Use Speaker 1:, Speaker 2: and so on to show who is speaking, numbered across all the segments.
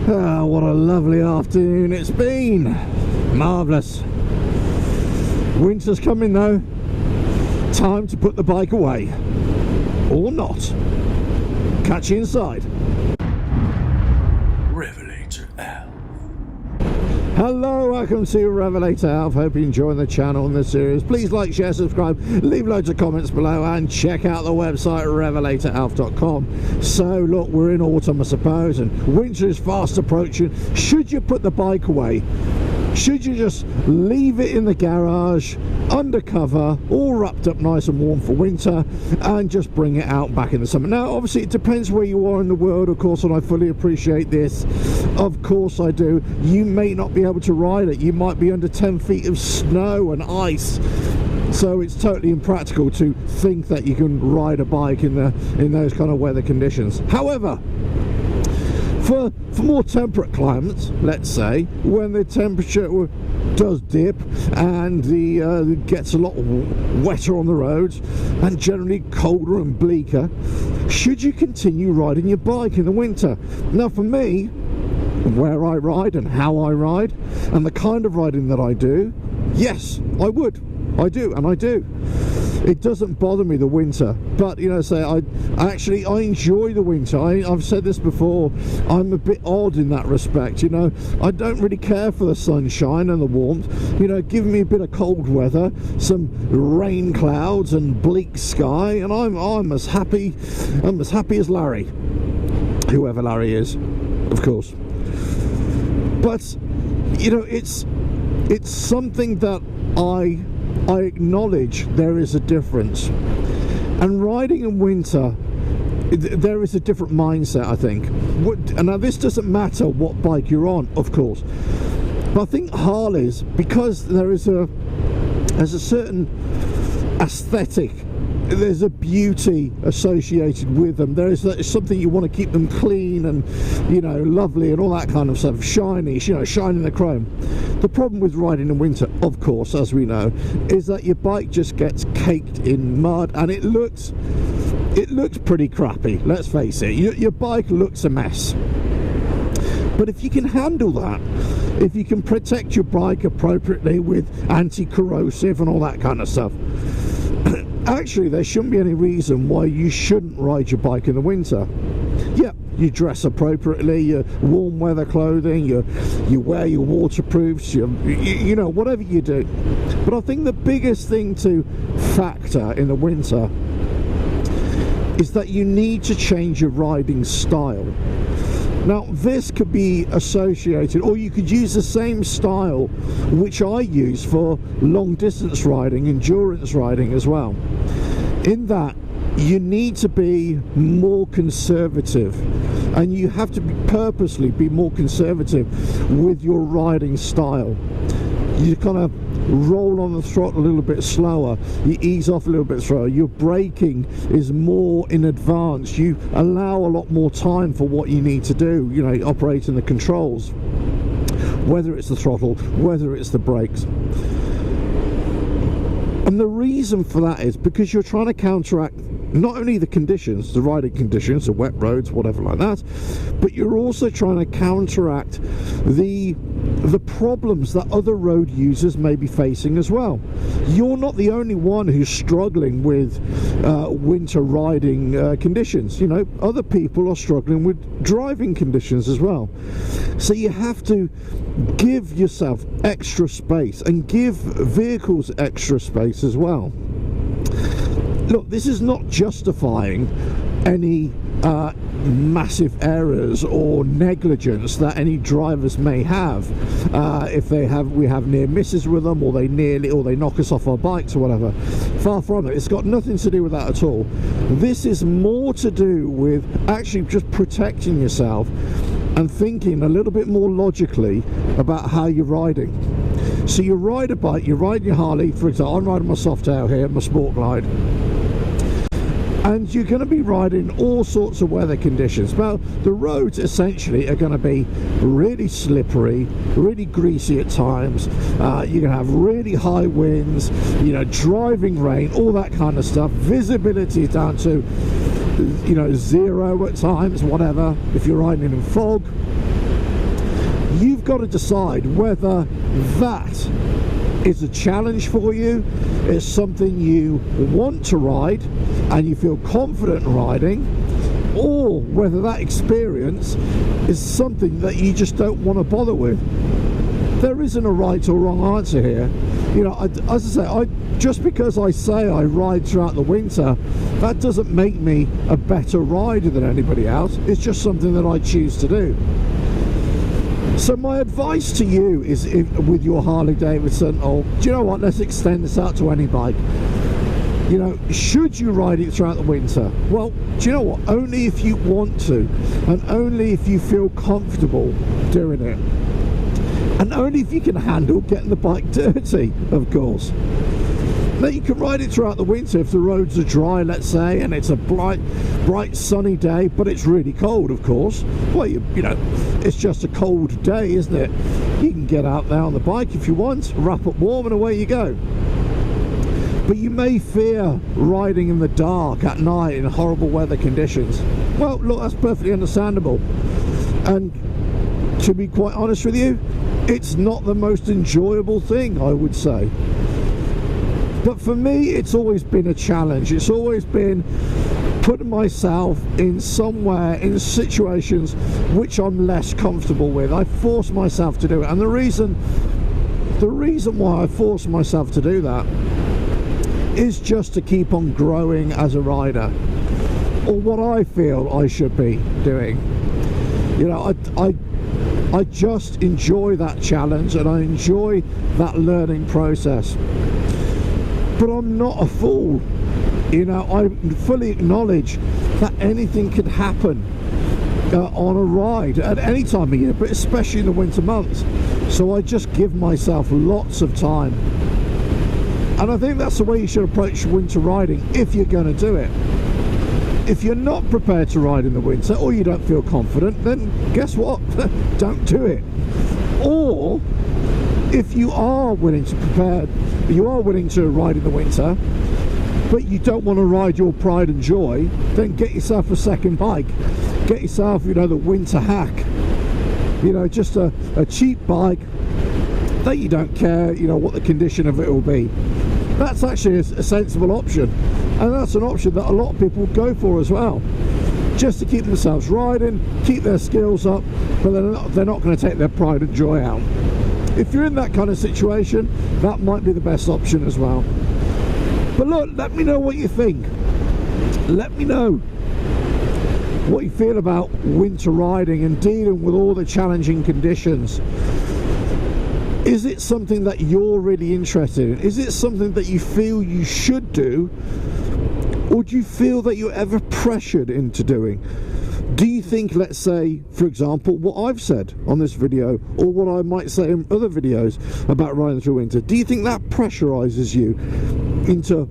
Speaker 1: Ah, what a lovely afternoon it's been. Marvellous. Winter's coming though. Time to put the bike away. Or not. Catch you inside.
Speaker 2: RevelatorAlf.
Speaker 1: Hello, welcome to RevelatorAlf. Hope you're enjoying the channel and the series. Please like, share, subscribe, leave loads of comments below, and check out the website RevelatorAlf.com. So look, we're in autumn, I suppose, and winter is fast approaching. Should you put the bike away? Should you just leave it in the garage, undercover, all wrapped up nice and warm for winter, and just bring it out back in the summer? Now, obviously, it depends where you are in the world, of course, and I fully appreciate this. Of course I do. You may not be able to ride it. You might be under 10 feet of snow and ice. So it's totally impractical to think that you can ride a bike in those kind of weather conditions. However, for more temperate climates, let's say, when the temperature does dip and it gets a lot wetter on the roads and generally colder and bleaker, should you continue riding your bike in the winter? Now, for me, where I ride and how I ride and the kind of riding that I do, yes, I would. I do, and I do. It doesn't bother me, the winter, but you know, say I enjoy the winter. I've said this before, I'm a bit odd in that respect. You know, I don't really care for the sunshine and the warmth. You know, give me a bit of cold weather, some rain clouds and bleak sky, and I'm as happy as Larry, whoever Larry is, of course. But you know, it's something that I acknowledge there is a difference, and riding in winter there is a different mindset, I think. And now this doesn't matter what bike you're on, of course, but I think Harleys, because there's a certain aesthetic, there's a beauty associated with them. There's something, you want to keep them clean and, you know, lovely and all that kind of stuff, shiny, you know, shining the chrome. The problem with riding in winter, of course, as we know, is that your bike just gets caked in mud, and it looks pretty crappy, let's face it. Your bike looks a mess. But if you can handle that, if you can protect your bike appropriately with anti-corrosive and all that kind of stuff, actually there shouldn't be any reason why you shouldn't ride your bike in the winter. Yeah, you dress appropriately, your warm weather clothing, you wear your waterproofs, you know, whatever you do. But I think the biggest thing to factor in the winter is that you need to change your riding style. Now, this could be associated, or you could use the same style which I use for long distance riding, endurance riding as well, in that you need to be more conservative, and you have to purposely be more conservative with your riding style. You kind of roll on the throttle a little bit slower, you ease off a little bit slower, your braking is more in advance, you allow a lot more time for what you need to do, you know, operating the controls, whether it's the throttle, whether it's the brakes. And the reason for that is because you're trying to counteract not only the conditions, the riding conditions, the wet roads, whatever like that, but you're also trying to counteract the problems that other road users may be facing as well. You're not the only one who's struggling with winter riding conditions. You know, other people are struggling with driving conditions as well. So you have to give yourself extra space and give vehicles extra space as well. Look, this is not justifying any massive errors or negligence that any drivers may have if we have near misses with them, or they knock us off our bikes or whatever. Far from it. It's got nothing to do with that at all. This is more to do with actually just protecting yourself and thinking a little bit more logically about how you're riding. So you ride a bike, you're riding your Harley, for example. I'm riding my Softail here, my Sport Glide, and you're going to be riding all sorts of weather conditions. Well, the roads essentially are going to be really slippery, really greasy at times. You're going to have really high winds, you know, driving rain, all that kind of stuff. Visibility is down to, you know, 0 at times, whatever, if you're riding in fog. you've got to decide whether that is a challenge for you, it's something you want to ride and you feel confident riding, or whether that experience is something that you just don't want to bother with. There isn't a right or wrong answer here. You know, as I say, just because I say I ride throughout the winter, that doesn't make me a better rider than anybody else. It's just something that I choose to do. So my advice to you is, with your Harley Davidson, or do you know what, let's extend this out to any bike. You know, should you ride it throughout the winter? Well, do you know what, only if you want to, and only if you feel comfortable doing it, and only if you can handle getting the bike dirty, of course. Now, you can ride it throughout the winter if the roads are dry, let's say, and it's a bright sunny day, but it's really cold, of course. Well, you know, it's just a cold day, isn't it? You can get out there on the bike if you want, wrap up warm, and away you go. But you may fear riding in the dark at night in horrible weather conditions. Well, look, that's perfectly understandable. And to be quite honest with you, it's not the most enjoyable thing, I would say. But for me, it's always been a challenge. It's always been putting myself in somewhere, in situations which I'm less comfortable with. I force myself to do it. And the reason why I force myself to do that is just to keep on growing as a rider, or what I feel I should be doing. You know, I just enjoy that challenge, and I enjoy that learning process. But I'm not a fool. You know, I fully acknowledge that anything could happen on a ride at any time of year, but especially in the winter months. So I just give myself lots of time. And I think that's the way you should approach winter riding if you're going to do it. If you're not prepared to ride in the winter, or you don't feel confident, then guess what? Don't do it. Or if you are willing to ride in the winter, but you don't want to ride your pride and joy, then get yourself a second bike. Get yourself, you know, the winter hack. You know, just a cheap bike that you don't care, you know, what the condition of it will be. That's actually a sensible option, and that's an option that a lot of people go for as well, just to keep themselves riding, keep their skills up, but they're not going to take their pride and joy out. If you're in that kind of situation, that might be the best option as well. But look, let me know what you think. Let me know what you feel about winter riding and dealing with all the challenging conditions. Is it something that you're really interested in? Is it something that you feel you should do? Or do you feel that you're ever pressured into doing? Do you think, let's say, for example, what I've said on this video, or what I might say in other videos about riding through winter, do you think that pressurizes you into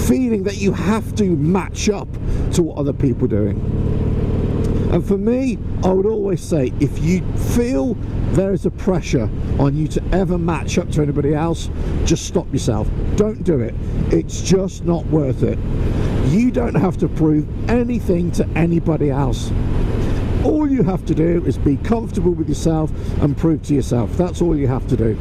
Speaker 1: feeling that you have to match up to what other people are doing? And for me, I would always say, if you feel there is a pressure on you to ever match up to anybody else, just stop yourself. Don't do it. It's just not worth it. You don't have to prove anything to anybody else. All you have to do is be comfortable with yourself and prove to yourself. That's all you have to do.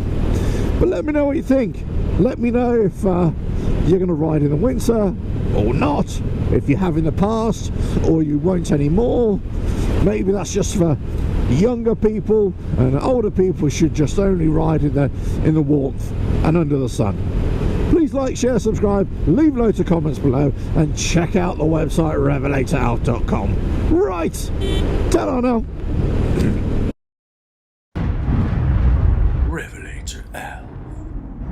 Speaker 1: But let me know what you think. Let me know if you're going to ride in the winter or not, if you have in the past, or you won't anymore. Maybe that's just for younger people, and older people should just only ride in the warmth and under the sun. Please like, share, subscribe, leave loads of comments below, and check out the website RevelatorAlf.com. Right, ta-da now.